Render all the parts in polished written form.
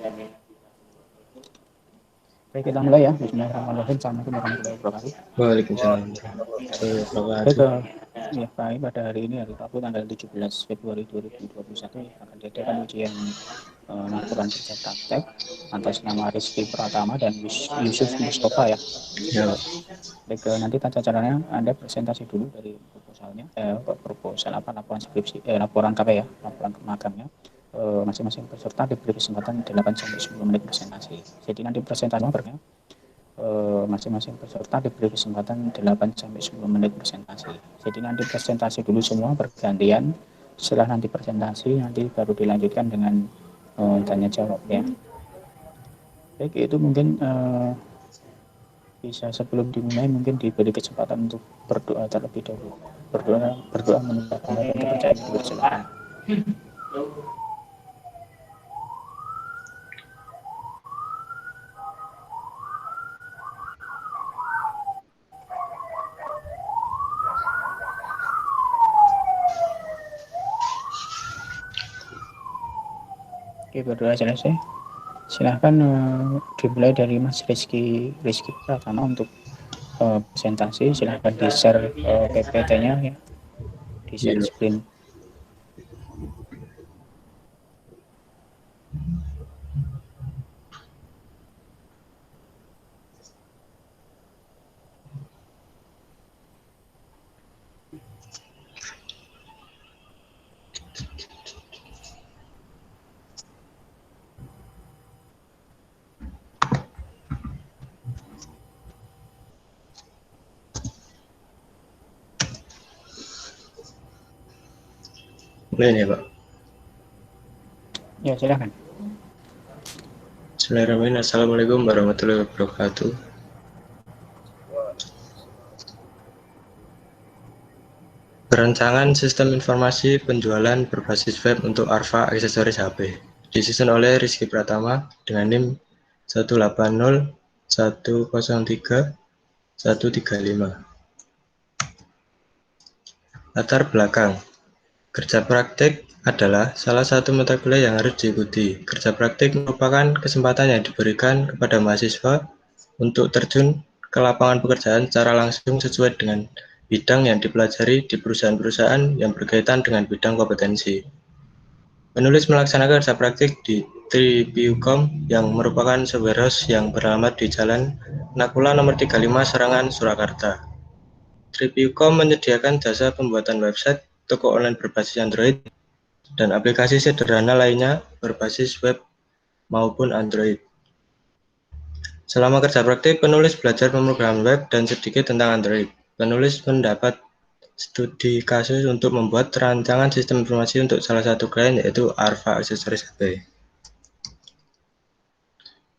Baik, kita mulai ya. Bismillahirrahmanirrahim. Assalamualaikum warahmatullahi wabarakatuh. Waalaikumsalam warahmatullahi Baik, wabarakatuh. ya, kami pada hari ini hari Rabu tanggal 17 Februari 2021 akan diadakan ujian laporan kerja praktek atas nama Rizky Pratama dan Yusuf Mustafa ya. Ya, Baik, nanti tata caranya Anda presentasi dulu dari proposalnya, laporan skripsi, laporan KP ya, laporan magangnya. Masing-masing peserta diberi kesempatan 8-10 menit presentasi. Jadi nanti presentasinya masing-masing peserta diberi kesempatan 8-10 menit presentasi. Jadi nanti presentasi dulu semua bergantian. Setelah nanti presentasi, nanti baru dilanjutkan dengan tanya jawab ya. Baik, itu mungkin bisa sebelum dimulai mungkin diberi kesempatan untuk berdoa terlebih dahulu. Berdoa menimba pahala dan kepercayaan dulu, silakan. Oke, berdoa selesai. Silahkan dimulai dari Mas Rizky Pratama untuk presentasi. Silahkan di share PPT-nya ya, di share iya. screen. Mulai nih, Pak. Ya, silahkan. Bismillahirrahmanirrahim. Assalamualaikum warahmatullahi wabarakatuh. Perancangan sistem informasi penjualan berbasis web untuk Arfa aksesoris HP disusun oleh Rizky Pratama dengan NIM 180103135. Latar belakang. Kerja praktik adalah salah satu mata kuliah yang harus diikuti. Kerja praktik merupakan kesempatan yang diberikan kepada mahasiswa untuk terjun ke lapangan pekerjaan secara langsung sesuai dengan bidang yang dipelajari di perusahaan-perusahaan yang berkaitan dengan bidang kompetensi. Penulis melaksanakan kerja praktik di Tripiucom yang merupakan sebuah warehouse yang beralamat di Jalan Nakula nomor 35 Serangan, Surakarta. Tripiucom menyediakan jasa pembuatan website, toko online berbasis Android, dan aplikasi sederhana lainnya berbasis web maupun Android. Selama kerja praktik, penulis belajar pemrograman web dan sedikit tentang Android. Penulis mendapat studi kasus untuk membuat rancangan sistem informasi untuk salah satu klien yaitu Arfa aksesoris HP.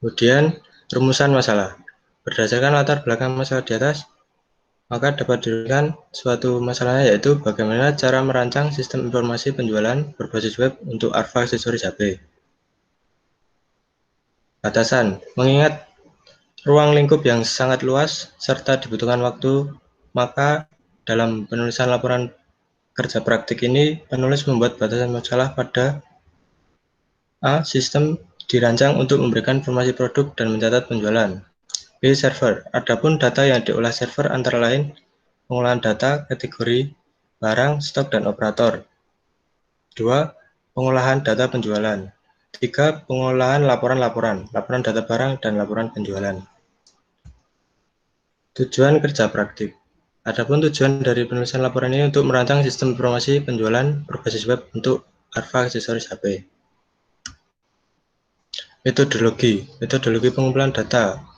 Kemudian, rumusan masalah. Berdasarkan latar belakang masalah di atas, maka dapat diberikan suatu masalahnya yaitu bagaimana cara merancang sistem informasi penjualan berbasis web untuk Arfa aksesoris HP. Batasan, mengingat ruang lingkup yang sangat luas serta dibutuhkan waktu, maka dalam penulisan laporan kerja praktik ini penulis membuat batasan masalah pada A. Sistem dirancang untuk memberikan informasi produk dan mencatat penjualan. B. Server. Adapun data yang diolah server antara lain pengolahan data, kategori, barang, stok, dan operator. 2. Pengolahan data penjualan. 3. Pengolahan laporan data barang, dan laporan penjualan. Tujuan kerja praktik. Adapun tujuan dari penulisan laporan ini untuk merancang sistem informasi penjualan berbasis web untuk Arfa aksesoris HP. Metodologi pengumpulan data.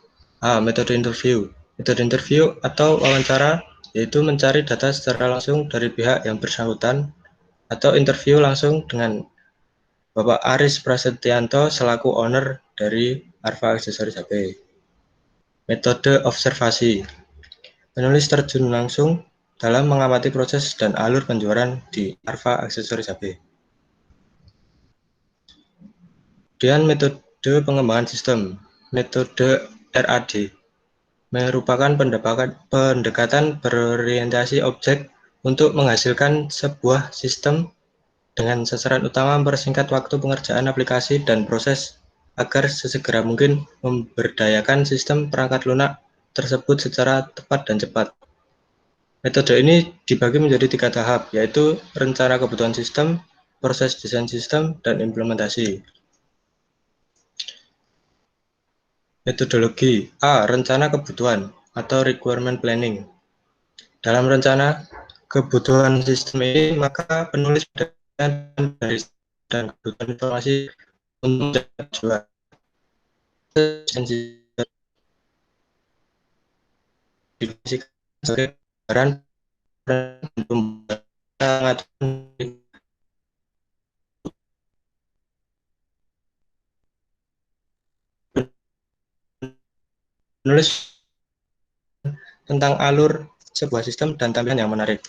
A. Metode interview. Metode interview atau wawancara yaitu mencari data secara langsung dari pihak yang bersangkutan atau interview langsung dengan Bapak Aris Prasetyanto selaku owner dari Arfa aksesoris HP. Metode observasi. Penulis terjun langsung dalam mengamati proses dan alur penjualan di Arfa aksesoris HP. Kemudian metode pengembangan sistem. Metode RAD merupakan pendekatan berorientasi objek untuk menghasilkan sebuah sistem dengan sasaran utama mempersingkat waktu pengerjaan aplikasi dan proses agar sesegera mungkin memberdayakan sistem perangkat lunak tersebut secara tepat dan cepat. Metode ini dibagi menjadi 3 tahap, yaitu rencana kebutuhan sistem, proses desain sistem, dan implementasi. Metodologi A. Rencana kebutuhan atau requirement planning. Dalam rencana kebutuhan sistem ini, maka penulis dari dan kebutuhan informasi untuk tujuan sebagai gambaran menulis tentang alur sebuah sistem dan tampilan yang menarik.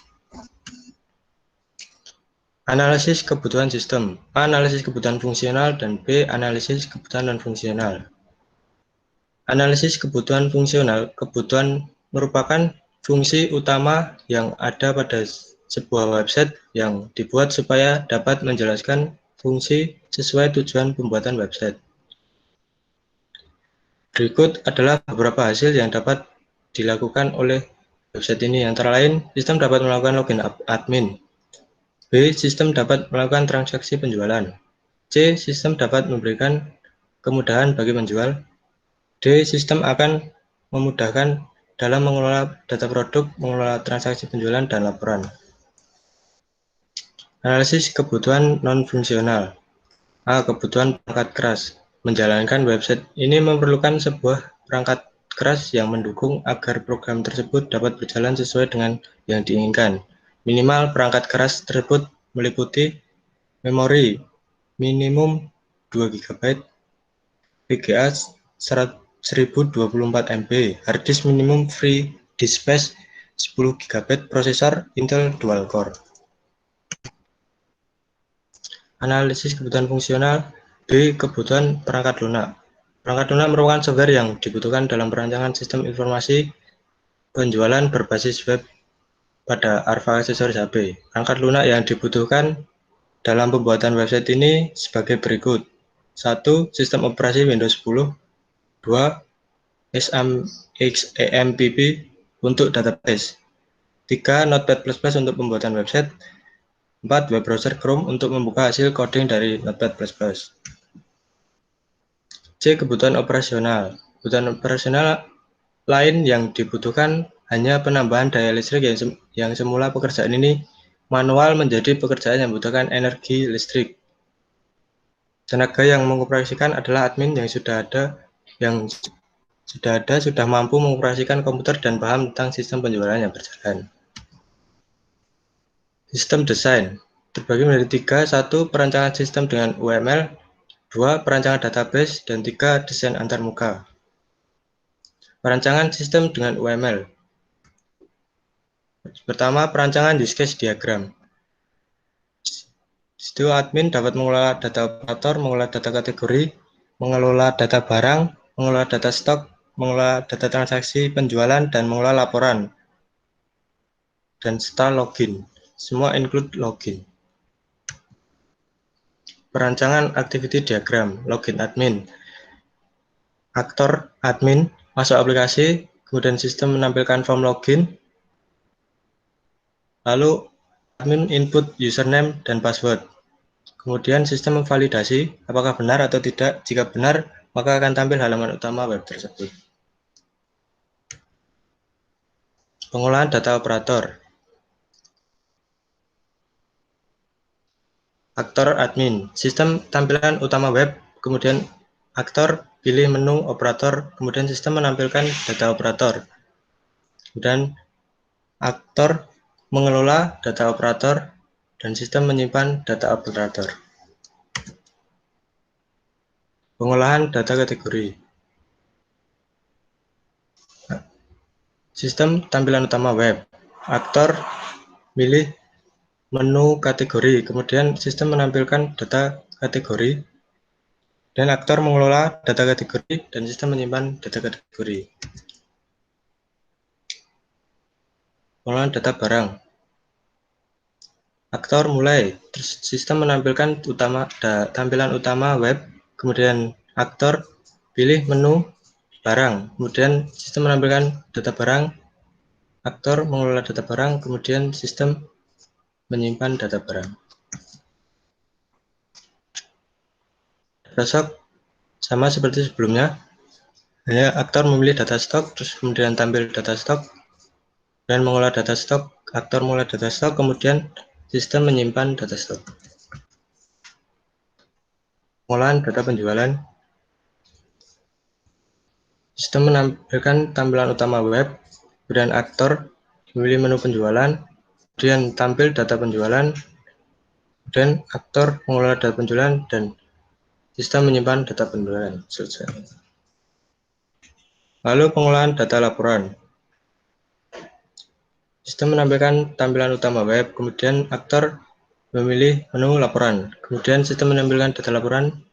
Analisis kebutuhan sistem. A. Analisis kebutuhan fungsional dan B. Analisis kebutuhan non-fungsional. Analisis kebutuhan fungsional. Kebutuhan merupakan fungsi utama yang ada pada sebuah website yang dibuat supaya dapat menjelaskan fungsi sesuai tujuan pembuatan website. Berikut adalah beberapa hasil yang dapat dilakukan oleh website ini. Antara lain, sistem dapat melakukan login admin. B. Sistem dapat melakukan transaksi penjualan. C. Sistem dapat memberikan kemudahan bagi penjual. D. Sistem akan memudahkan dalam mengelola data produk, mengelola transaksi penjualan, dan laporan. Analisis kebutuhan non-fungsional. A. Kebutuhan perangkat keras. Menjalankan website ini memerlukan sebuah perangkat keras yang mendukung agar program tersebut dapat berjalan sesuai dengan yang diinginkan. Minimal perangkat keras tersebut meliputi memori minimum 2 GB, VGA 1024 MB, hard disk minimum free disk space 10 GB, prosesor Intel dual core. Analisis kebutuhan fungsional. B. Kebutuhan perangkat lunak. Perangkat lunak merupakan software yang dibutuhkan dalam perancangan sistem informasi penjualan berbasis web pada Arva aksesoris HP. Perangkat lunak yang dibutuhkan dalam pembuatan website ini sebagai berikut. 1. Sistem operasi Windows 10. 2. XAMPP untuk database. 3. Notepad++ untuk pembuatan website. 4. Web browser Chrome untuk membuka hasil coding dari Notepad++. C. Kebutuhan operasional. Kebutuhan operasional lain yang dibutuhkan hanya penambahan daya listrik yang semula pekerjaan ini manual menjadi pekerjaan yang membutuhkan energi listrik. Tenaga yang mengoperasikan adalah admin yang sudah mampu mengoperasikan komputer dan paham tentang sistem penjualan yang berjalan. Sistem desain terbagi menjadi 3. 1. Perancangan sistem dengan UML. 2. Perancangan database. Dan 3. Desain antarmuka. Perancangan sistem dengan UML. Pertama, perancangan use case diagram. Situ admin dapat mengelola data operator, mengelola data kategori, mengelola data barang, mengelola data stok, mengelola data transaksi penjualan, dan mengelola laporan. Dan serta login. Semua include login. Perancangan activity diagram, login admin. Aktor admin masuk aplikasi, kemudian sistem menampilkan form login, lalu admin input username dan password. Kemudian sistem memvalidasi apakah benar atau tidak. Jika benar, maka akan tampil halaman utama web tersebut. Pengolahan data operator. Aktor admin, sistem tampilan utama web, kemudian aktor pilih menu operator, kemudian sistem menampilkan data operator. Kemudian aktor mengelola data operator dan sistem menyimpan data operator. Pengolahan data kategori. Sistem tampilan utama web. Aktor pilih menu kategori, kemudian sistem menampilkan data kategori, dan aktor mengelola data kategori dan sistem menyimpan data kategori. Pengolahan data barang. Aktor mulai, sistem menampilkan tampilan utama web, kemudian aktor, pilih menu barang, kemudian sistem menampilkan data barang, aktor mengelola data barang, kemudian sistem menyimpan data barang. Data stok sama seperti sebelumnya, hanya aktor memilih data stok, terus kemudian tampil data stok, dan mengolah data stok, aktor mengolah data stok, kemudian sistem menyimpan data stok. Pengolahan data penjualan, sistem menampilkan tampilan utama web, kemudian aktor memilih menu penjualan, kemudian tampil data penjualan, dan aktor mengelola data penjualan, dan sistem menyimpan data penjualan. Selesai. Lalu pengolahan data laporan. Sistem menampilkan tampilan utama web, kemudian aktor memilih menu laporan, kemudian sistem menampilkan data laporan,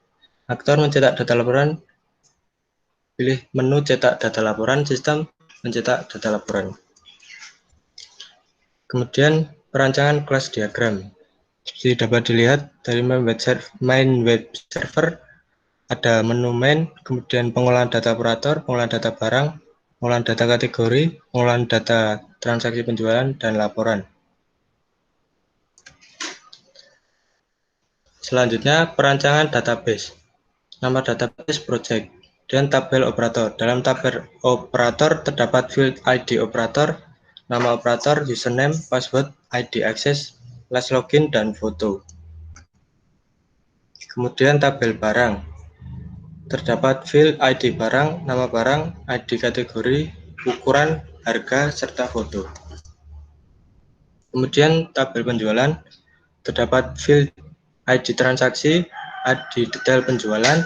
aktor mencetak data laporan, pilih menu cetak data laporan, sistem mencetak data laporan. Kemudian perancangan kelas diagram. Seperti dapat dilihat dari main web server, ada menu main, kemudian pengolahan data operator, pengolahan data barang, pengolahan data kategori, pengolahan data transaksi penjualan, dan laporan. Selanjutnya, perancangan database. Nama database project, dan tabel operator. Dalam tabel operator terdapat field ID operator, nama operator, username, password, ID access, last login, dan foto. Kemudian tabel barang. Terdapat field ID barang, nama barang, ID kategori, ukuran, harga, serta foto. Kemudian tabel penjualan. Terdapat field ID transaksi, ID detail penjualan,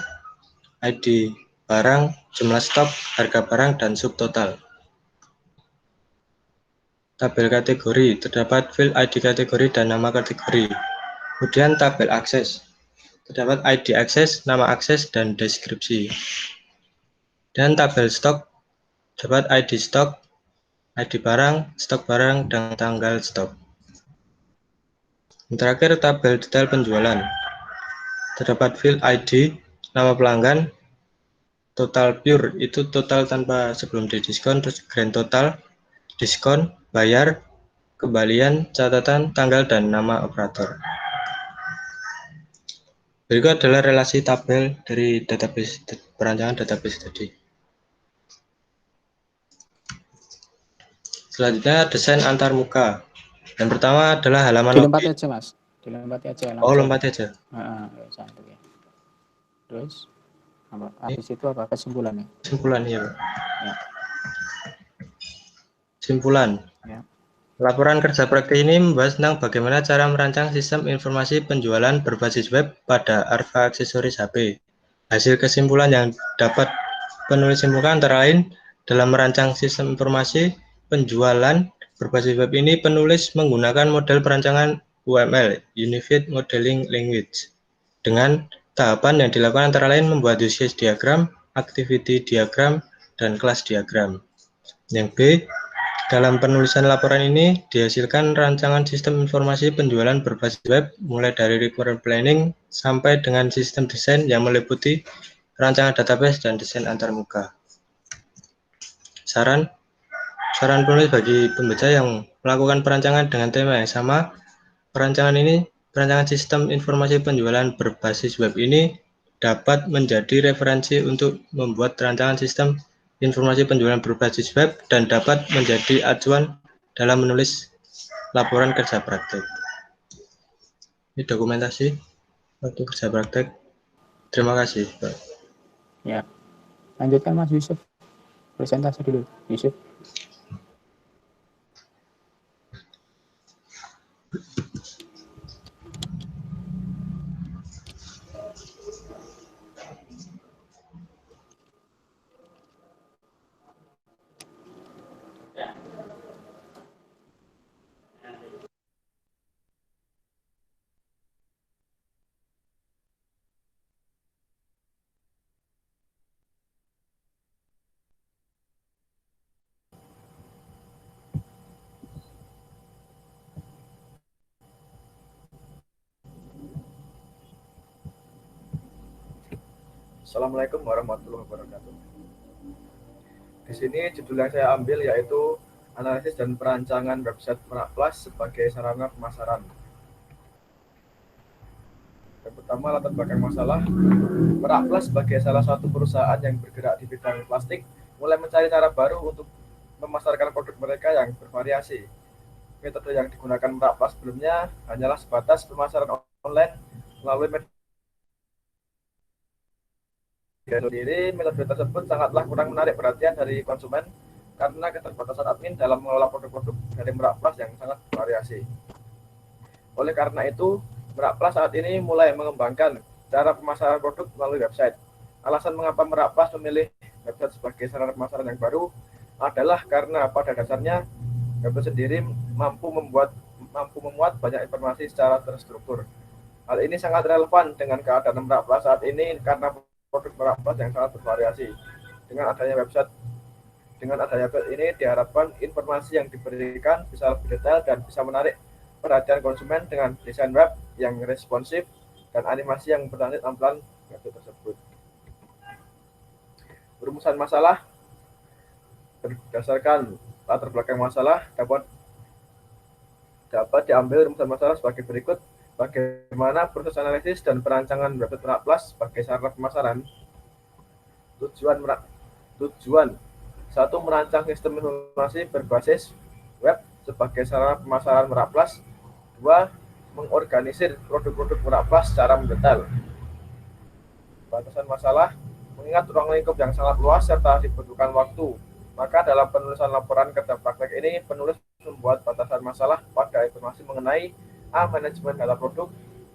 ID barang, jumlah stok, harga barang, dan subtotal. Tabel kategori, terdapat field ID kategori dan nama kategori. Kemudian tabel akses, terdapat ID akses, nama akses, dan deskripsi. Dan tabel stok, terdapat ID stok, ID barang, stok barang, dan tanggal stok. Yang terakhir, tabel detail penjualan. Terdapat field ID, nama pelanggan, total pure, itu total tanpa sebelum didiskon, terus grand total, diskon, bayar, kembalian, catatan, tanggal, dan nama operator. Berikut adalah relasi tabel dari database, perancangan database tadi. Selanjutnya, desain antarmuka. Yang pertama adalah halaman Dilempati login. aja mas, dilempati aja Oh, langsung. lompat aja. Satu ya. Terus apa? Habis itu apa kesimpulannya? Kesimpulan ya, Pak. Ya. Kesimpulan. Ya. Laporan kerja praktik ini membahas tentang bagaimana cara merancang sistem informasi penjualan berbasis web pada Arva aksesoris HP. Hasil kesimpulan yang dapat penulis simpulkan antara lain, dalam merancang sistem informasi penjualan berbasis web ini, penulis menggunakan model perancangan UML, Unified Modeling Language, dengan tahapan yang dilakukan antara lain membuat use case diagram, activity diagram, dan kelas diagram. Yang B, dalam penulisan laporan ini dihasilkan rancangan sistem informasi penjualan berbasis web mulai dari requirement planning sampai dengan sistem desain yang meliputi rancangan database dan desain antarmuka. Saran penulis bagi pembaca yang melakukan perancangan dengan tema yang sama, perancangan sistem informasi penjualan berbasis web ini dapat menjadi referensi untuk membuat rancangan sistem informasi penjualan berbasis web dan dapat menjadi acuan dalam menulis laporan kerja praktek. Ini dokumentasi waktu kerja praktek. Terima kasih, Pak. Ya. Lanjutkan Mas Yusuf. Presentasi dulu, Yusuf. Assalamualaikum warahmatullahi wabarakatuh. Di sini judul yang saya ambil yaitu analisis dan perancangan website Merak Plus sebagai sarana pemasaran. Yang pertama, latar belakang masalah. Merak Plus sebagai salah satu perusahaan yang bergerak di bidang plastik mulai mencari cara baru untuk memasarkan produk mereka yang bervariasi. Metode yang digunakan Merak Plus sebelumnya hanyalah sebatas pemasaran online melalui media sendiri. Metode tersebut sangatlah kurang menarik perhatian dari konsumen karena keterbatasan admin dalam mengelola produk-produk dari Merak Plus yang sangat bervariasi. Oleh karena itu, Merak Plus saat ini mulai mengembangkan cara pemasaran produk melalui website. Alasan mengapa Merak Plus memilih website sebagai sarana pemasaran yang baru adalah karena pada dasarnya website sendiri mampu memuat banyak informasi secara terstruktur. Hal ini sangat relevan dengan keadaan Merak Plus saat ini karena produk Merak Plus yang sangat bervariasi. Dengan adanya website ini diharapkan informasi yang diberikan bisa lebih detail dan bisa menarik perhatian konsumen dengan desain web yang responsif dan animasi yang berlanjut tampilan website tersebut. Rumusan masalah berdasarkan latar belakang masalah dapat diambil rumusan masalah sebagai berikut. Bagaimana proses analisis dan perancangan website Merak Plus sebagai sarana pemasaran? Tujuan 1. Merancang sistem informasi berbasis web sebagai sarana pemasaran Merak Plus. 2. Mengorganisir produk-produk Merak Plus secara mendetail. Batasan masalah, mengingat ruang lingkup yang sangat luas serta dibutuhkan waktu, maka dalam penulisan laporan kerja praktek ini, penulis membuat batasan masalah pada informasi mengenai A. Manajemen data produk,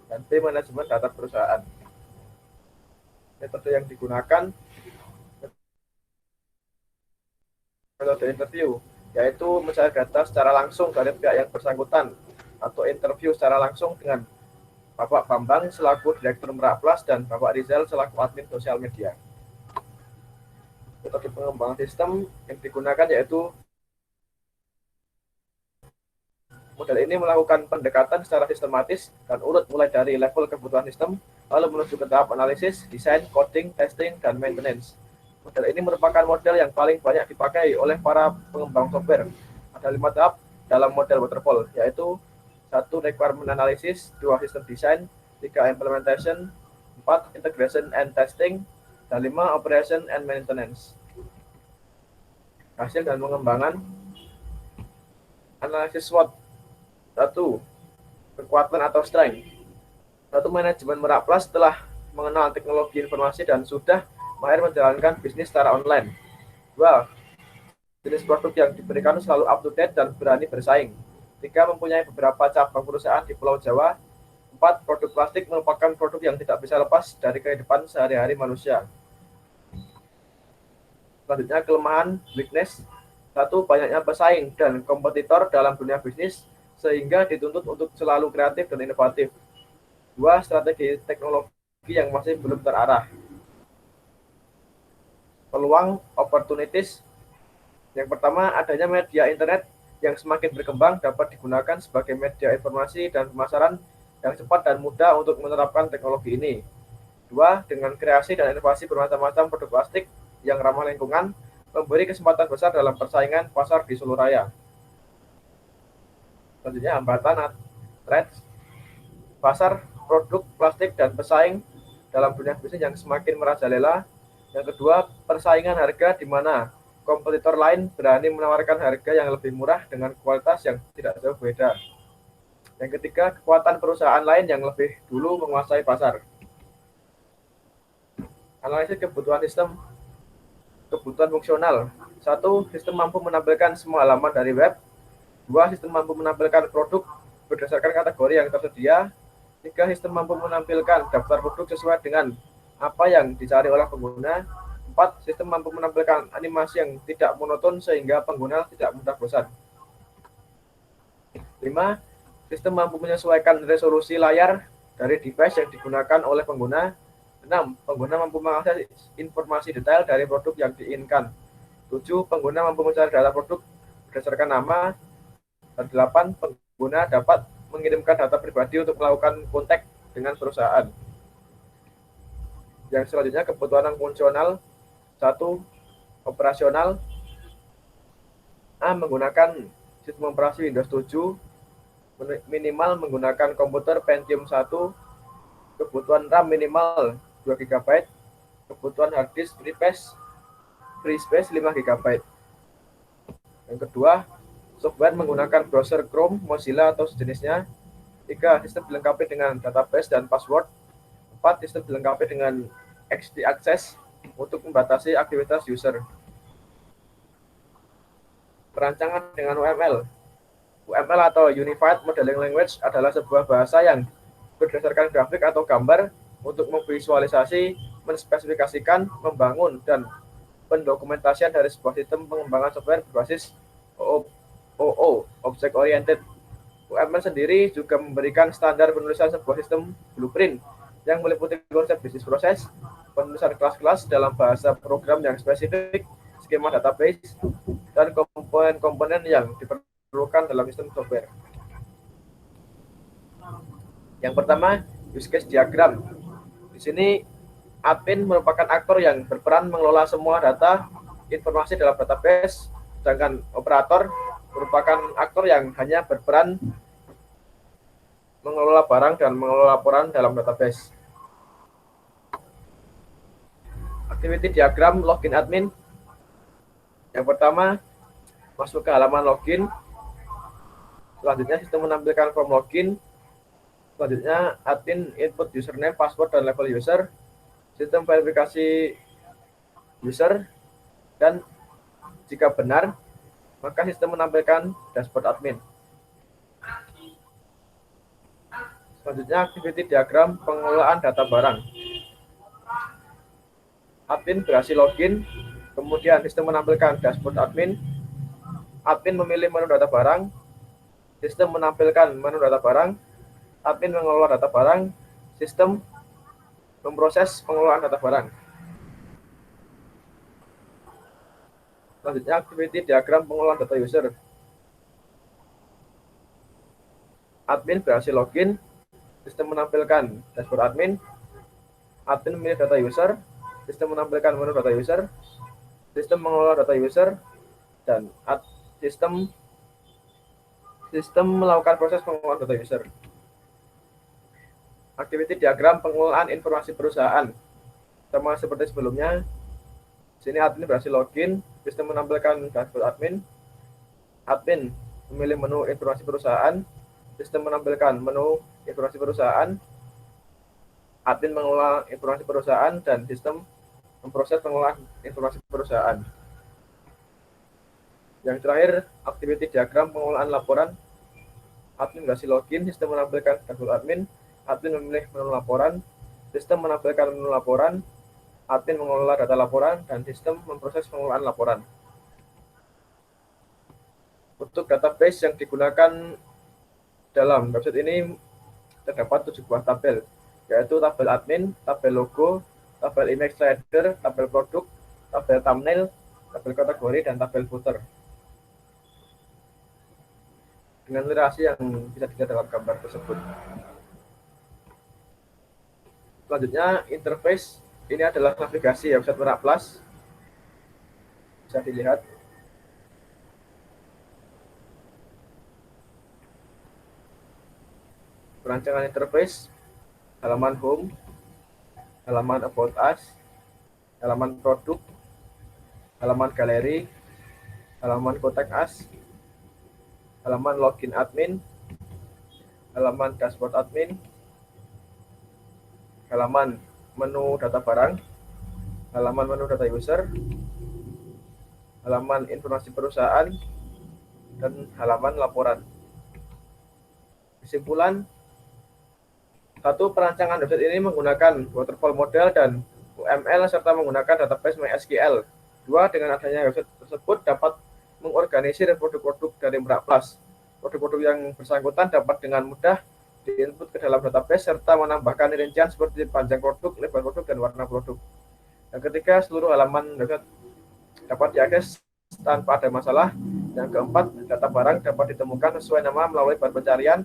dan B. Manajemen data perusahaan. Metode yang digunakan, metode interview, yaitu mencari data secara langsung dari pihak yang bersangkutan, atau interview secara langsung dengan Bapak Bambang selaku Direktur Merak Plus dan Bapak Rizal selaku admin sosial media. Metode pengembangan sistem yang digunakan yaitu model ini melakukan pendekatan secara sistematis dan urut mulai dari level kebutuhan sistem, lalu menuju ke tahap analisis, desain, coding, testing, dan maintenance. Model ini merupakan model yang paling banyak dipakai oleh para pengembang software. Ada 5 tahap dalam model waterfall, yaitu 1. Requirement analysis, 2. System design, 3. Implementation, 4. Integration and testing, dan 5. Operation and maintenance. Hasil dan pengembangan analisis SWOT. 1. Kekuatan atau strength. 1. Manajemen Merak Plus telah mengenal teknologi informasi dan sudah mahir menjalankan bisnis secara online. 2. Jenis produk yang diberikan selalu up to date dan berani bersaing. 3. Mempunyai beberapa cabang perusahaan di Pulau Jawa. 4. Produk plastik merupakan produk yang tidak bisa lepas dari kehidupan sehari-hari manusia. Selanjutnya, kelemahan, weakness. 1. Banyaknya pesaing dan kompetitor dalam dunia bisnis sehingga dituntut untuk selalu kreatif dan inovatif. 2. Strategi teknologi yang masih belum terarah. Peluang, opportunities. Yang pertama, adanya media internet yang semakin berkembang dapat digunakan sebagai media informasi dan pemasaran yang cepat dan mudah untuk menerapkan teknologi ini. 2. Dengan kreasi dan inovasi bermacam-macam produk plastik yang ramah lingkungan, memberi kesempatan besar dalam persaingan pasar di seluruh raya. Selanjutnya, hambatan, threats. Pasar produk plastik dan pesaing dalam dunia bisnis yang semakin merajalela. Yang kedua, persaingan harga di mana kompetitor lain berani menawarkan harga yang lebih murah dengan kualitas yang tidak jauh beda. Yang ketiga, kekuatan perusahaan lain yang lebih dulu menguasai pasar. Analisis kebutuhan sistem. Kebutuhan fungsional. 1. Sistem mampu menampilkan semua halaman dari web. 2. Sistem mampu menampilkan produk berdasarkan kategori yang tersedia. 3. Sistem mampu menampilkan daftar produk sesuai dengan apa yang dicari oleh pengguna. 4. Sistem mampu menampilkan animasi yang tidak monoton sehingga pengguna tidak mudah bosan. 5. Sistem mampu menyesuaikan resolusi layar dari device yang digunakan oleh pengguna. 6. Pengguna mampu mengakses informasi detail dari produk yang diinginkan. 7. Pengguna mampu mencari data produk berdasarkan nama. Dan 8. Pengguna dapat mengirimkan data pribadi untuk melakukan kontak dengan perusahaan. Yang selanjutnya kebutuhan fungsional. 1. Operasional. A. Menggunakan sistem operasi Windows 7, minimal menggunakan komputer Pentium 1, kebutuhan RAM minimal 2 GB, kebutuhan hard disk free space 5 GB. Yang kedua, software menggunakan browser Chrome, Mozilla, atau sejenisnya. 3. Sistem dilengkapi dengan database dan password. 4. Sistem dilengkapi dengan XD access untuk membatasi aktivitas user. Perancangan dengan UML. UML atau Unified Modeling Language adalah sebuah bahasa yang berdasarkan grafik atau gambar untuk memvisualisasi, menspesifikasikan, membangun, dan pendokumentasian dari sebuah sistem pengembangan software berbasis OO, Object Oriented. UML sendiri juga memberikan standar penulisan sebuah sistem blueprint yang meliputi konsep bisnis proses, penulisan kelas-kelas dalam bahasa program yang spesifik, skema database, dan komponen-komponen yang diperlukan dalam sistem software. Yang pertama, use case diagram. Di sini, admin merupakan aktor yang berperan mengelola semua data informasi dalam database, sedangkan operator merupakan aktor yang hanya berperan mengelola barang dan mengelola laporan dalam database. Activity diagram login admin. Yang pertama, masuk ke halaman login. Selanjutnya, sistem menampilkan form login. Selanjutnya, admin input username, password, dan level user. Sistem verifikasi user. Dan jika benar, maka sistem menampilkan dashboard admin. Selanjutnya, activity diagram pengelolaan data barang. Admin berhasil login. Kemudian sistem menampilkan dashboard admin. Admin memilih menu data barang. Sistem menampilkan menu data barang. Admin mengelola data barang. Sistem memproses pengelolaan data barang. Selanjutnya, activity diagram pengelolaan data user. Admin berhasil login. Sistem menampilkan dashboard admin. Admin memilih data user. Sistem menampilkan menu data user. Sistem mengelola data user, dan sistem melakukan proses pengelolaan data user. Activity diagram pengelolaan informasi perusahaan. Sama seperti sebelumnya, sini admin berhasil login, sistem menampilkan dashboard admin. Admin memilih menu informasi perusahaan, sistem menampilkan menu informasi perusahaan. Admin mengelola informasi perusahaan, dan sistem memproses pengelolaan informasi perusahaan. Yang terakhir, activity diagram pengelolaan laporan. Admin berhasil login, sistem menampilkan dashboard admin. Admin memilih menu laporan, sistem menampilkan menu laporan. Admin mengelola data laporan, dan sistem memproses pengelolaan laporan. Untuk database yang digunakan dalam website ini terdapat 7 buah tabel, yaitu tabel admin, tabel logo, tabel image slider, tabel produk, tabel thumbnail, tabel kategori, dan tabel footer. Dengan literasi yang bisa dilihat dalam gambar tersebut. Selanjutnya, interface. Ini adalah navigasi website Merak Plus. Bisa dilihat. Perancangan interface, halaman home, halaman about us, halaman produk, halaman galeri, halaman contact us, halaman login admin, halaman dashboard admin, halaman menu data barang, halaman menu data user, halaman informasi perusahaan, dan halaman laporan. Kesimpulan, 1. Perancangan website ini menggunakan waterfall model dan UML serta menggunakan database MySQL. 2. Dengan adanya website tersebut dapat mengorganisir produk-produk dari Merak Plus. Produk-produk yang bersangkutan dapat dengan mudah diinput ke dalam database serta menambahkan rincian seperti panjang produk, lebar produk, dan warna produk. Yang ketiga, seluruh halaman website dapat diakses tanpa ada masalah. Yang keempat, data barang dapat ditemukan sesuai nama melalui bahan pencarian.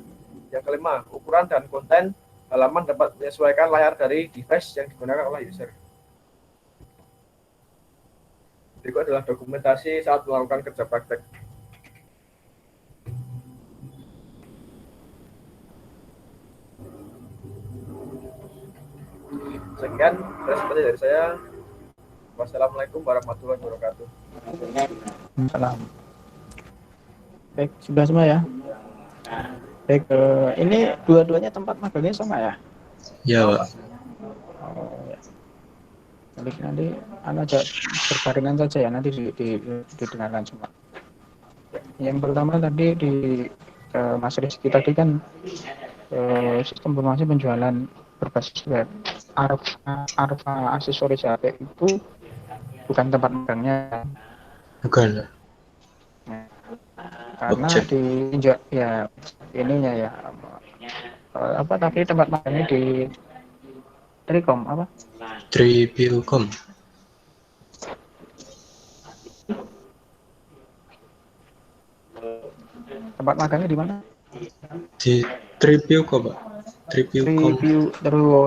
Yang kelima, ukuran dan konten halaman dapat menyesuaikan layar dari device yang digunakan oleh user. Berikut adalah dokumentasi saat melakukan kerja praktek. Sekian presentasi dari saya. Wassalamualaikum warahmatullahi wabarakatuh. Salam. Baik, sudah semua ya. Baik, ini dua-duanya tempat magangnya sama ya? Ya, Pak. Oh, ya. Nanti aja berbarengan saja ya, nanti didengarkan semua. Yang pertama tadi di Mas Rizky tadi kan sistem informasi penjualan berbasis web. Arfa aksesoris HP itu bukan tempat magangnya. Bukan. Karena Objek. di ya ininya ya apa tapi tempat magangnya di Trikom apa? Tripiucom. Tempat magangnya di mana? Di Tripiucom, Pak. Tripiucom.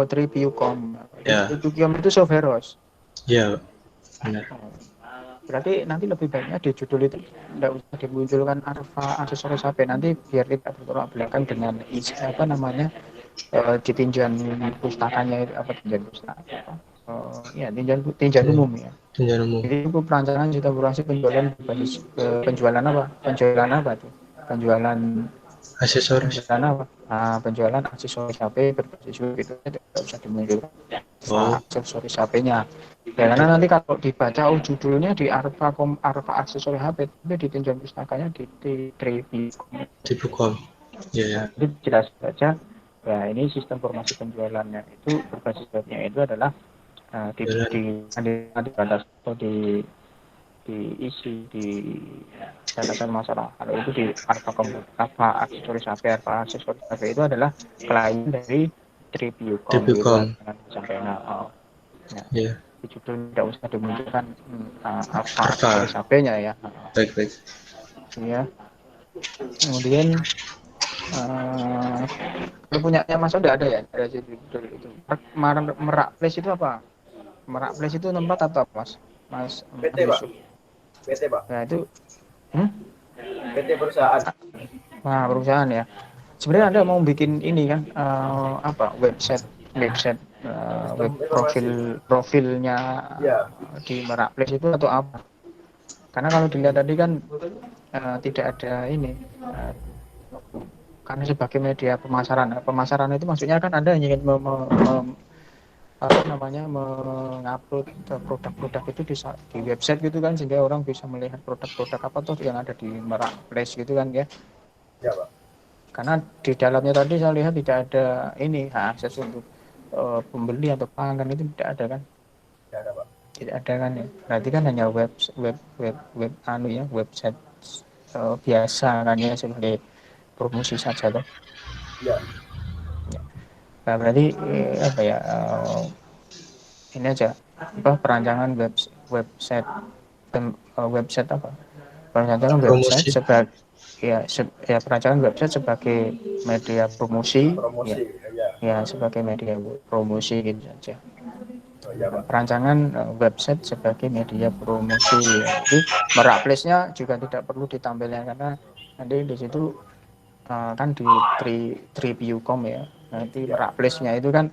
Tripiucom. Ya. Tripiucom itu software house. Ya, Pak. Benar. Berarti nanti lebih baiknya di judul itu tidak usah dimunculkan Arfa aksesoris HP, nanti biar tidak bertolak belakang dengan isi apa namanya di tinjauan pustakanya itu apa tinjauan pustaka ya tinjauan umum ya. Tinjauan umum. Jadi itu perancangan sistem informasi penjualan berbasis penjualan apa tuh? Penjualan Aksesoris. penjualan aksesoris HP berbasis web itu tidak usah dimunculkan aksesoris HP-nya. Ya, karena nanti kalau dibaca judulnya di Arfa aksesoris HP, tapi di tinjauan pustakanya di Tripiucom. Ya. Jadi jelas saja. Ya, ini sistem informasi penjualannya itu berbasis webnya itu adalah di batas atau diisi di batasan masalah. Kalau itu di Arfa aksesoris HP, Arfa aksesoris HP itu adalah klien dari Tripiucom. Sampai Ya. Di judul tidak usah dimunculkan Arfa aksesoris HP-nya ya. Baik. Ya. Kemudian kalau punyanya Mas udah ada ya dari judul itu. Merak Place itu apa? Merak Place itu tempat atau Mas PT, Pak. PT, Pak. Nah, itu PT perusahaan. Nah, perusahaan ya. Sebenarnya Anda mau bikin ini kan apa website web profilnya Ya. di Merak Place itu atau apa? Karena kalau dilihat tadi kan tidak ada ini karena sebagai media pemasaran itu maksudnya kan Anda ingin mengupload produk-produk itu di website gitu kan, sehingga orang bisa melihat produk-produk apa tuh yang ada di Merak Place gitu kan ya. Ya, Pak. Karena di dalamnya tadi saya lihat tidak ada ini akses untuk pembeli atau pelanggan itu tidak ada kan? Tidak ada, Pak. Tidak ada kan ya. Berarti kan hanya web website biasa kan ya, sebagai promosi saja tuh. Ya. Nah, berarti apa ya ini aja apa perancangan website apa perancangan website sebagai perancangan website sebagai media promosi ya sebagai media promosi gitu saja. Perancangan website sebagai media promosi ya. Jadi Merak Place-nya juga tidak perlu ditampilkan karena nanti di situ kan di Tripiucom ya, nanti Merak Place-nya itu kan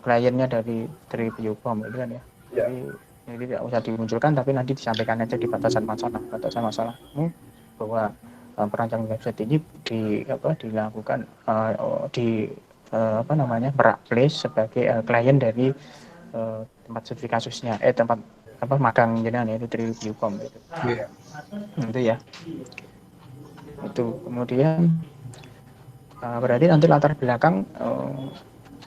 kliennya dari Tripiucom itu kan ya. Jadi tidak usah dimunculkan, tapi nanti disampaikan aja di batasan masalah bahwa perancangan website ini dilakukan Merak Place sebagai klien dari tempat studi kasusnya tempat magang jenengan yaitu Tripiucom gitu. Itu ya. Itu kemudian berarti nanti latar belakang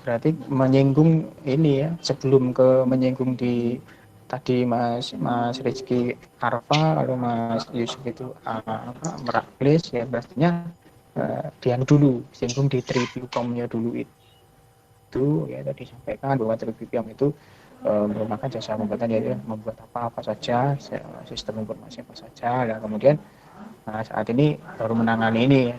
berarti menyinggung ini ya, sebelum ke menyinggung di tadi Mas Rizky Arfa, lalu Mas Yusuf itu Merak Place ya, pastinya yang dulu singgung di Tripiucom-nya dulu itu ya, tadi sampaikan bahwa Tripiucom itu merupakan jasa pembuatan, yaitu membuat apa saja, sistem informasi apa saja. Dan kemudian saat ini baru menangani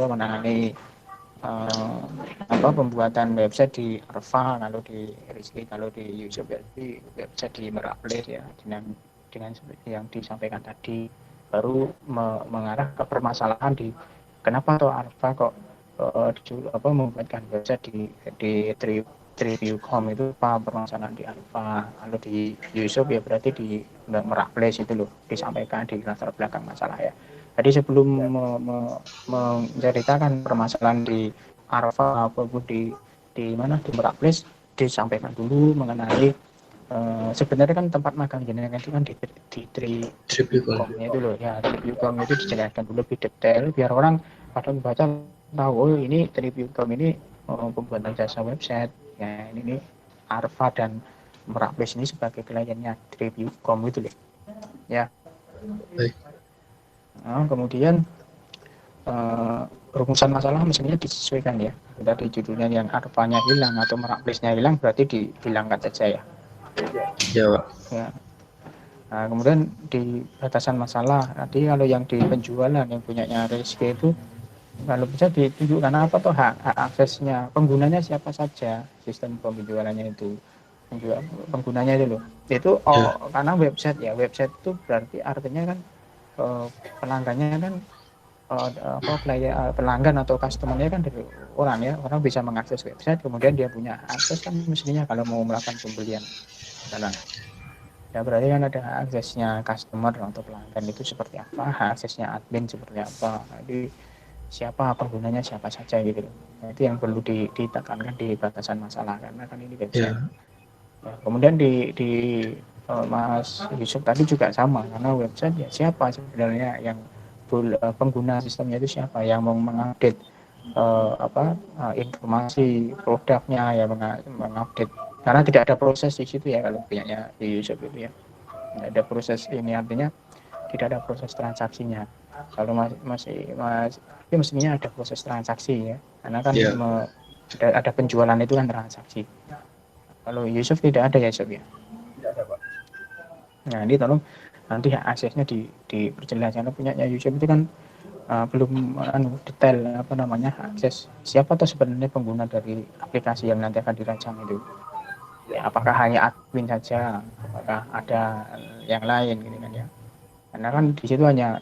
uh, apa pembuatan website di Arfa, kalau di Rizky, kalau di Yusuf berarti website di Merak Place ya, dengan seperti yang disampaikan tadi, baru mengarah ke permasalahan di kenapa toh Arfa kok membuatkan website di Triviucom itu apa permasalahan di Arfa. Kalau di Yusuf ya berarti di Merak Place itu loh disampaikan di latar belakang masalah ya. Jadi sebelum menceritakan permasalahan di Arfa ataupun di mana di Merak Place, disampaikan dulu mengenai sebenarnya kan tempat magang jenengan itu kan di Tripicon. Triviucom itu loh ya. Triviucom itu dijelaskan dulu lebih detail biar orang pada membaca tahu, oh ini Triviucom ini pembuatan jasa website ya, ini Arfa dan Merak Place ini sebagai kliennya Triviucom itu loh ya. Baik. Kemudian rumusan masalah mestinya disesuaikan ya. Dari judulnya yang Arfanya hilang atau Merak Place-nya hilang berarti dihilangkan saja ya. Ya, Pak. Ya. Nah, kemudian di batasan masalah, nanti kalau yang di penjualan yang punyanya Rizky itu kalau bisa ditunjukkan apa tuh hak aksesnya, penggunanya siapa saja, sistem penjualannya itu penggunanya itu loh. Itu Ya, karena website ya, website itu berarti artinya kan pelanggannya kan pelanggan atau customernya kan dari orang bisa mengakses website, kemudian dia punya akses kan mestinya kalau mau melakukan pembelian barang. Ya berarti kan ada aksesnya customer atau pelanggan itu seperti apa, aksesnya admin seperti apa. Jadi siapa penggunanya siapa saja gitu. Nah, itu yang perlu ditekankan di batasan masalah karena kan ini website. ya, Ya, kemudian di Mas Yusuf tadi juga sama karena website ya siapa sebenarnya yang pengguna sistemnya itu siapa yang mau mengupdate informasi produknya ya, mengupdate karena tidak ada proses di situ ya kalau punyanya di Yusuf itu ya, tidak ada proses ini artinya tidak ada proses transaksinya. Kalau tapi mestinya ada proses transaksi ya karena kan ya, ada penjualan itu kan transaksi. Kalau Yusuf tidak ada ya Yusuf ya. Tidak ada, Pak. Nah ini tolong nanti aksesnya diperjelas karena punyanya Yusuf itu kan belum detail apa namanya akses siapa tuh sebenarnya pengguna dari aplikasi yang nanti akan dirancang itu ya, apakah hanya admin saja, apakah ada yang lain gitu kan ya, karena kan di situ hanya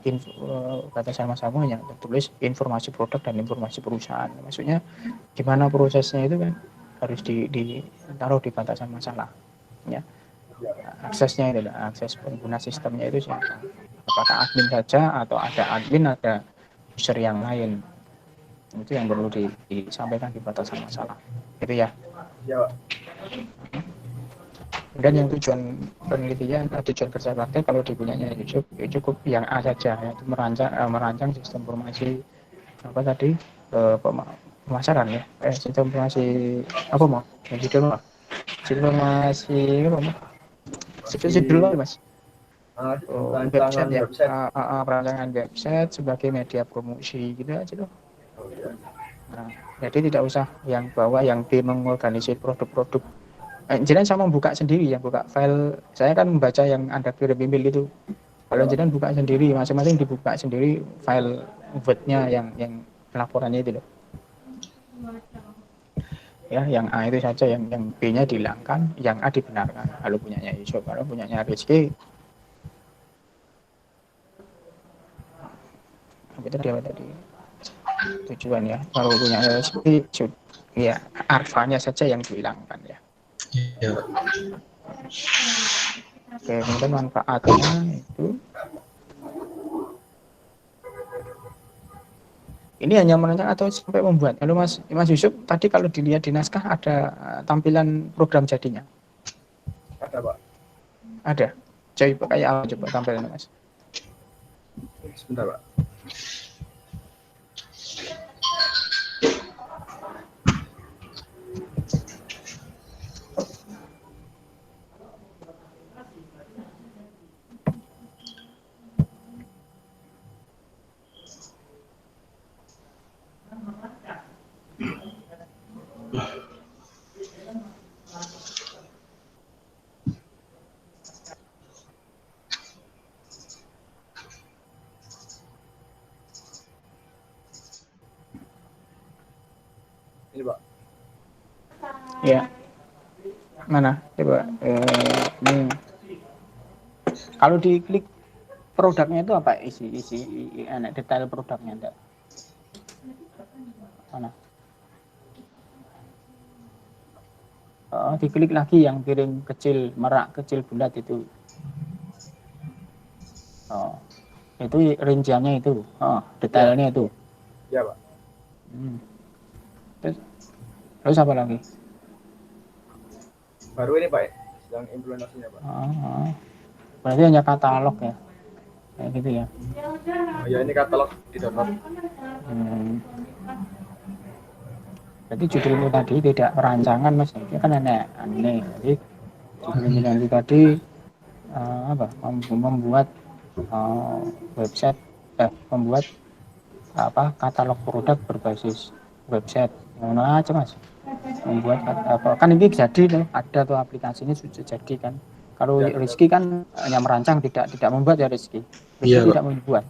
batasan masalah hanya tertulis informasi produk dan informasi perusahaan, maksudnya gimana prosesnya itu kan harus ditaruh di batasan masalah ya. Aksesnya itu akses pengguna sistemnya itu siapa, apakah admin saja atau ada admin ada user yang lain, itu yang perlu disampaikan di batasan masalah itu ya. Ya, Pak. Dan yang tujuan penelitian, tujuan kerja praktek kalau dipunyanya YouTube ya cukup yang A saja, yaitu merancang sistem informasi apa tadi pemasaran ya, sistem informasi apa mau yang judul apa, sistem informasi apa mau judul apa mas, Rancangan website ya, website. perancangan website sebagai media promosi gitu aja loh. Oh, ya. Nah, jadi tidak usah yang bawa yang B mengorganisir produk-produk. Jenengan sama buka sendiri ya, buka file. Saya kan membaca yang Anda kirim email itu. Ya, Kalau Pak. jenengan buka sendiri, masing-masing dibuka sendiri file Word-nya yang laporannya itu loh. Ya, yang A itu saja, yang B-nya dihilangkan, yang A dibenarkan. Kalau punyanya Yusuf, kalau punyanya Rizky, apa tadi tujuan ya. Kalau punyanya Rizky, ya Arfanya saja yang dihilangkan ya. ya. Oke, kemudian manfaatnya itu ini hanya merancang atau sampai membuat. Kalau Mas Yusuf tadi kalau dilihat di naskah ada tampilan program jadinya. Ada, Pak. Ada. Coba kayak apa coba tampilannya Mas? Sebentar, Pak. Ya, mana? Coba ini kalau diklik produknya itu apa isi detail produknya enggak? Mana? Diklik lagi yang piring kecil, merak kecil bulat itu. Itu rinciannya itu. Detailnya itu. Ya, Pak. Terus apa lagi? Baru ini, Pak, ya? Sedang implementasinya, Pak. Berarti hanya katalog ya. Kayak gitu ya. Oh, ya, ini katalog di download. Berarti judulmu tadi tidak perancangan Mas. Itu kan aneh. Jadi judulmu tadi membuat website membuat katalog produk berbasis website. Mana aja Mas? Membuat apa? Kan ini jadi loh, ada tuh aplikasinya sudah jadi kan. Kalau Ya, Rizky kan hanya merancang, tidak membuat ya Rizky. Iya, Tidak Pak. membuat.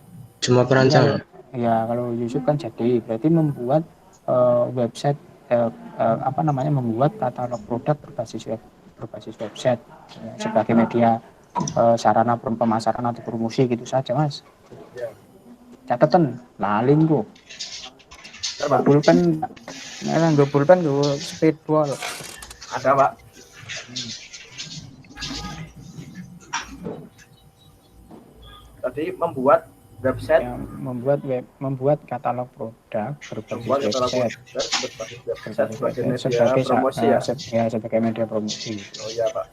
Cuma perancang. Kalau Yusuf kan jadi, berarti membuat website membuat katalog produk berbasis website sebagai media sarana pemasaran atau promosi gitu saja Mas. Ya. Catatan lalin kok. Pulpen, gue pulpen gue speedball. Ada, Pak. Tadi membuat website, membuat katalog produk berbasis website sebagai media promosi ya. Sebagai media promosi. Oh iya, Pak.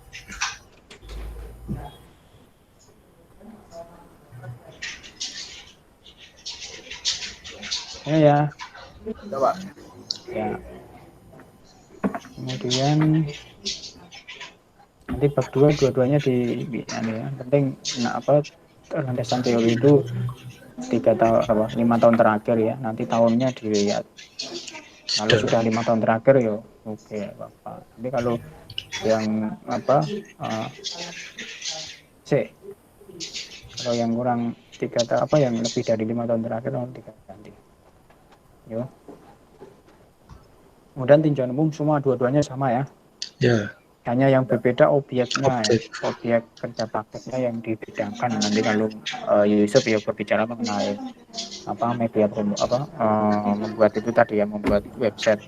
Ya. Coba. Ya. Kemudian nanti bab dua-duanya penting landasan teori itu 5 tahun terakhir ya, nanti tahunnya dilihat. Kalau sudah 5 tahun terakhir ya oke Bapak. Tapi kalau yang kalau yang kurang 3 tahun yang lebih dari 5 tahun terakhir nanti ganti. Yo. Kemudian tinjauan umum semua dua-duanya sama ya. Ya. Hanya yang berbeda obyeknya obyek kerja prakteknya yang dibedakan. Nanti kalau Yusuf ya berbicara mengenai media membuat itu tadi ya, membuat website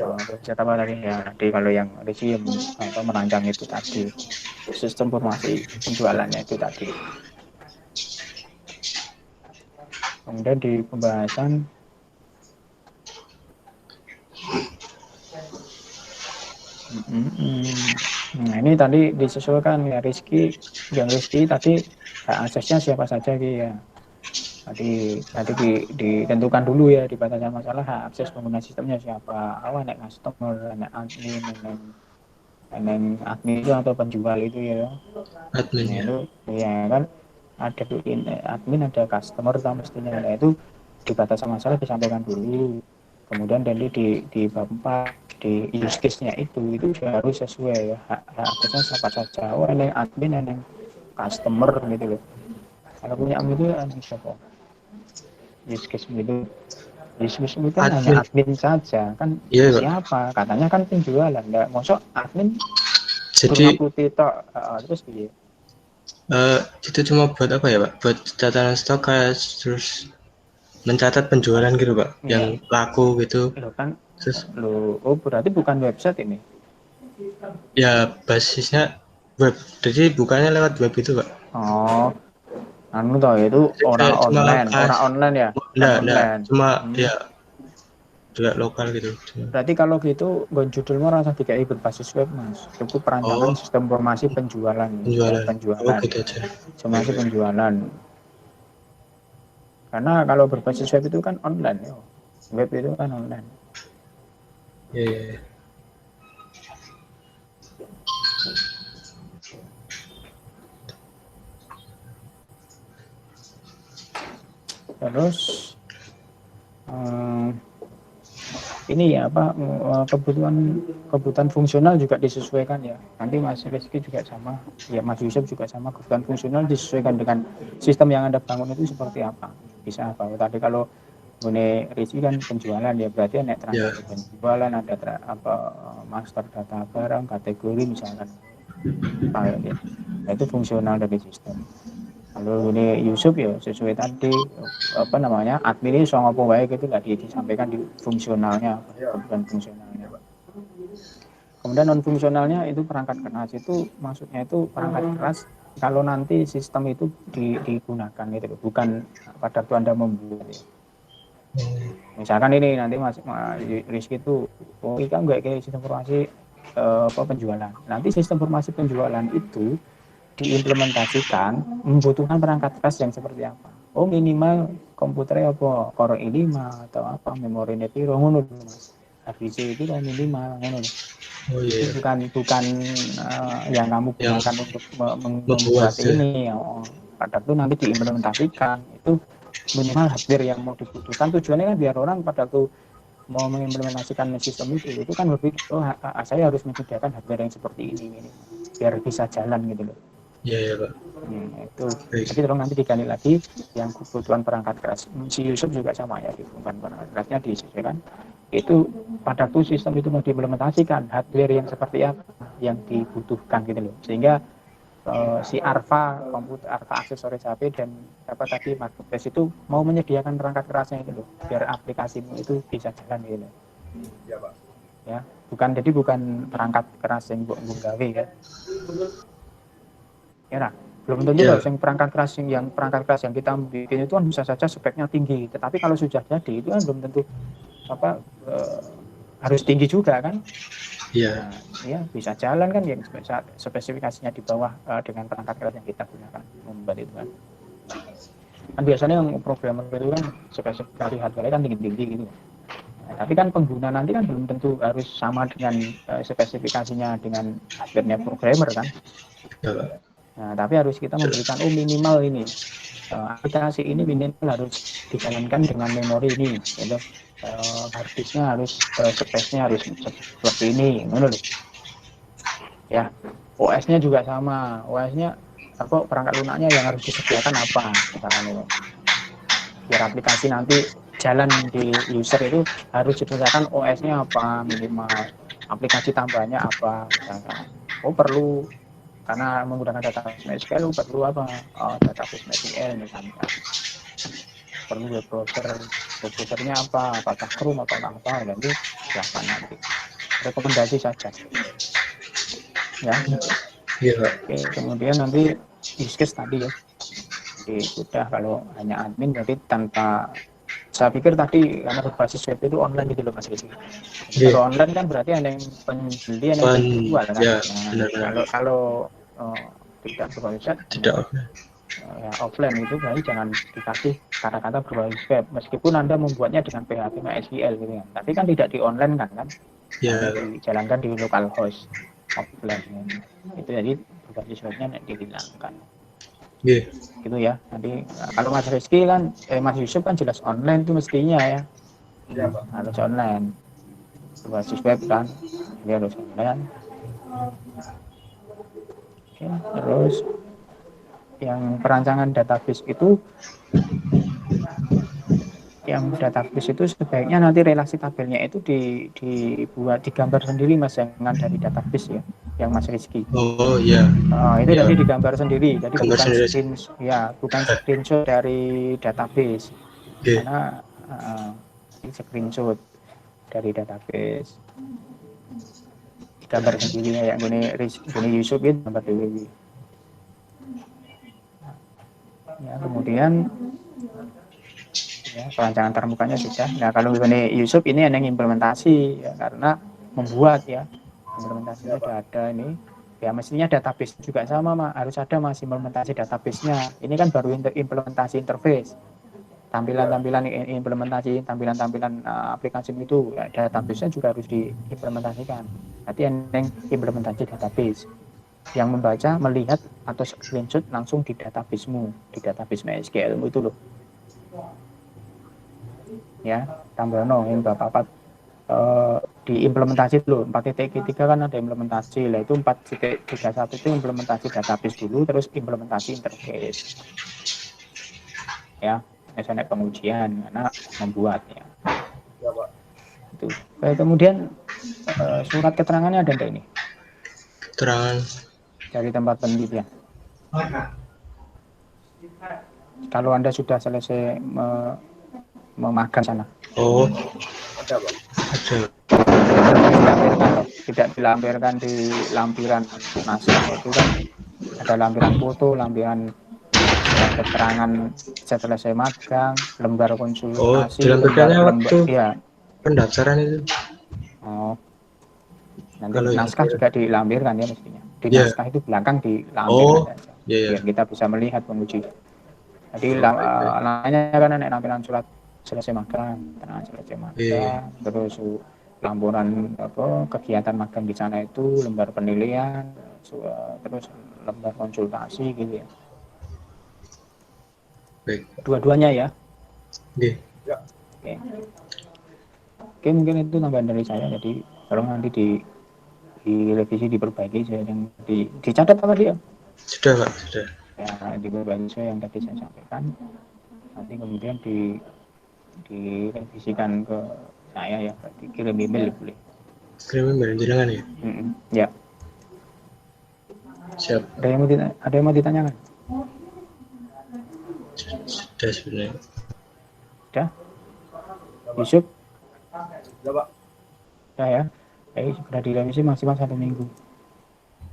website apa tadi ya. Nanti kalau yang Rizky merancang itu tadi sistem informasi penjualannya itu tadi. Kemudian di pembahasan nah ini tadi disesuaikan ya Rizky tadi aksesnya siapa saja ya. Tadi ditentukan dulu ya di batasan masalah akses pengguna sistemnya siapa. Nek customer, nek admin itu atau penjual itu ya. Admin ya. Itu ya kan ada admin, ada customer mestinya. Nah, itu di batasan masalah disampaikan dulu. Kemudian dari di bab 4 di use case-nya itu harus sesuai ya. Aksesnya siapa saja. Yang admin, yang customer gitu loh. Kalau punya itu siapa? Use case itu kan hanya admin saja kan. Siapa? Katanya kan penjualan. Enggak mosok admin jadi terus piye? Itu cuma buat apa ya Pak? Buat catatan stok kayak terus mencatat penjualan gitu Pak, yang laku gitu. Kan berarti bukan website ini? Ya basisnya web, jadi bukannya lewat web itu Pak. Itu orang online ya? Enggak, cuma ya juga lokal gitu. Berarti kalau gitu judulnya rasa dikai berbasis web Mas. Cukup perancangan sistem informasi penjualan. Oh gitu aja. Informasi penjualan. Karena kalau berbasis web itu kan online ya. Web itu kan online. Iya. Terus ini ya kebutuhan fungsional juga disesuaikan ya. Nanti Mas Rizky juga sama, ya Mas Yusuf juga sama, kebutuhan fungsional disesuaikan dengan sistem yang Anda bangun itu seperti apa. Bisa apa? Tadi kalau Gune Rizky kan penjualan ya, berarti nek Ya. transaksi penjualan ada master data barang kategori misalkan file ya. Nah, itu fungsional dari sistem. Lalu ini Yusuf ya sesuai tadi apa namanya admin ini soal apa wae gitu lah disampaikan di fungsionalnya bukan fungsionalnya. Kemudian non fungsionalnya itu perangkat keras, itu maksudnya itu perangkat keras kalau nanti sistem itu digunakan gitu loh, bukan pada waktu Anda membuat ya. Misalkan ini nanti Rizky itu kan nggak kayak sistem informasi penjualan. Nanti sistem informasi penjualan itu diimplementasikan membutuhkan perangkat keras yang seperti apa? Oh minimal komputernya apa? Core i5 atau apa? Memorinya piro ngono Mas. HDC itu minimal ngono. Oh iya. Itu bukan yang kamu Yang gunakan untuk membuat membuat ini. Pada itu nanti diimplementasikan itu minimal hardware yang mau dibutuhkan, tujuannya kan biar orang pada waktu mau mengimplementasikan sistem itu kan berpikir oh saya harus menyediakan hardware yang seperti ini biar bisa jalan gitu loh. Iya Pak. Itu jadi terus nanti digali lagi yang kebutuhan perangkat keras. Si Yusuf juga sama ya, bukan perangkat kerasnya disesuaikan. Itu pada tuh sistem itu mau diimplementasikan hardware yang seperti apa yang dibutuhkan gitu loh, sehingga si Arfa komputer, Arfa aksesoris HP dan apa tadi marketplace itu mau menyediakan perangkat kerasnya itu loh, biar aplikasimu itu bisa jalan gitu loh. Ya Pak. Ya, bukan perangkat keras yang buat gawe ya. Ya nah, belum tentu loh yang perangkat keras yang kita bikin itu kan bisa saja speknya tinggi, tetapi kalau sudah jadi itu kan belum tentu harus tinggi juga kan. Iya. Ya bisa jalan kan yang spesifikasinya di bawah dengan perangkat keras yang kita gunakan membuat itu kan. Kan biasanya yang programmer itu kan spesifikasi hardware kan tinggi-tinggi gitu. Nah, tapi kan pengguna nanti kan belum tentu harus sama dengan spesifikasinya dengan hardware-nya programmer kan. Ya. Nah, tapi harus kita memberikan minimal ini aplikasi ini minimal harus dijalankan dengan memori ini, gitu. Harddisknya harus space-nya harus seperti ini, menurut ya. OS-nya juga sama, OS-nya apa perangkat lunaknya yang harus disediakan apa, misalkan itu. Biar aplikasi nanti jalan di user itu harus disediakan OS-nya apa minimal, aplikasi tambahannya apa, misalkan. Perlu karena menggunakan database MySQL perlu apa? Database MySQL misalnya. Perlu web browsernya apa? Apakah Chrome atau apa? Nanti silakan nanti. Rekomendasi saja. Ya. Iya Pak. Oke, kemudian nanti use case tadi ya. Jadi sudah kalau hanya admin berarti tanpa, saya pikir tadi karena berbasis web itu online gitu loh Mas Rizky. Kalau online kan berarti ada yang penjeli, ada yang penjual kan. Ya, nah, kalau tidak berbasis web, tidak offline. Ya, offline itu berarti jangan dikasih kata-kata berbasis web meskipun Anda membuatnya dengan PHP MySQL gitu kan. Tapi kan tidak di online kan. Ya. Dijalankan di localhost offline. Itu jadi berbasis webnya dihilangkan. Yeah. Gitu ya. Nanti kalau Mas Rizky kan Mas Yusuf kan jelas online itu mestinya ya. Ya Pak. Harus online. Berbasis web kan. Dia harus online. Oke, terus yang perancangan database itu sebaiknya nanti relasi tabelnya itu digambar sendiri Mas, jangan dari database ya, yang Mas Rizky. Oh iya. Itu jadi digambar sendiri, jadi bukan sendiri. screenshot dari database. Okay. Karena screenshot dari database gambar sendirinya yang gini Yusuf itu gambar sendiri. Ya, kemudian ya, perancangan termukanya sudah. Nah kalau ini Yusuf ini yang implementasi ya, karena membuat ya implementasinya sudah ada ini ya, mestinya database juga sama harus ada Mas implementasi database-nya. Ini kan baru implementasi interface, tampilan-tampilan implementasi tampilan-tampilan aplikasi itu ya, database-nya juga harus diimplementasikan. Nanti yang implementasi database yang membaca, melihat atau screenshot langsung di database-mu, di database MySQL itu loh. Ya, tambah yang Bapak diimplementasi dulu. 4.3 kan ada implementasi. Lah itu 4.31 itu implementasi database dulu, terus implementasi interface. Ya. misalnya pengujian karena membuatnya Ya, Pak. itu. Kemudian surat keterangannya ada enggak ini Keterangan. dari tempat penelitian? Kalau Anda sudah selesai memagang sana. Oh, Ada, Pak. ada. Dilampirkan loh, tidak dilampirkan di lampiran naskah itu kan ada lampiran foto, lampiran surat keterangan setelah saya magang, lembar Oh, konsultasi, dilampirkannya lembar waktu ya. pendaftaran itu. Oh, nanti Kalau yang naskah juga dilampirkan ya mestinya. Di ya. naskah itu belakang dilampirkan Oh, saja, ya ya. biar kita bisa melihat penguji. Jadi Oh, baik. namanya kan ada lampiran surat selesai magang, selesai Iya. magang, terus laporan kegiatan magang di sana itu, lembar penilaian, terus lembar konsultasi gitu ya. Baik. Dua-duanya ya. Oke. Ya. Oke. Oke, mungkin itu tambahan dari saya. Jadi kalau nanti direvisi, diperbaiki saya yang dicatat apa dia? Sudah, Pak, sudah. Ya, diperbaiki saya yang tadi saya sampaikan. Nanti kemudian direvisikan ke saya ya, dikirim email boleh. Kirim email jenengan ya. Ya. Siap. Ada yang mau ditanyakan? Sudah sebenarnya. Sudah? Yusuf? Ya, Pak. Ya. Sudah direvisi maksimal 1 minggu.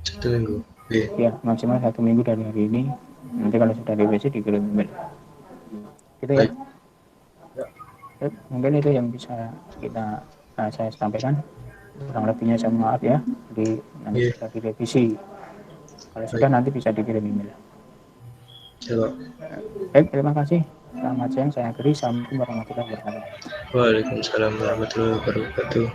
1 minggu. Oke. Ya, maksimal 1 minggu dari hari ini. Nanti kalau sudah direvisi dikirim email. Gitu ya. Baik. Mungkin itu yang bisa saya sampaikan. Kurang lebihnya saya maaf ya. Jadi nanti sudah direvisi. Kalau sudah nanti bisa dikirim email. Ya, Pak. Baik, terima kasih. Selamat siang, saya akhiri. Assalamualaikum warahmatullahi wabarakatuh. Waalaikumsalam warahmatullahi wabarakatuh.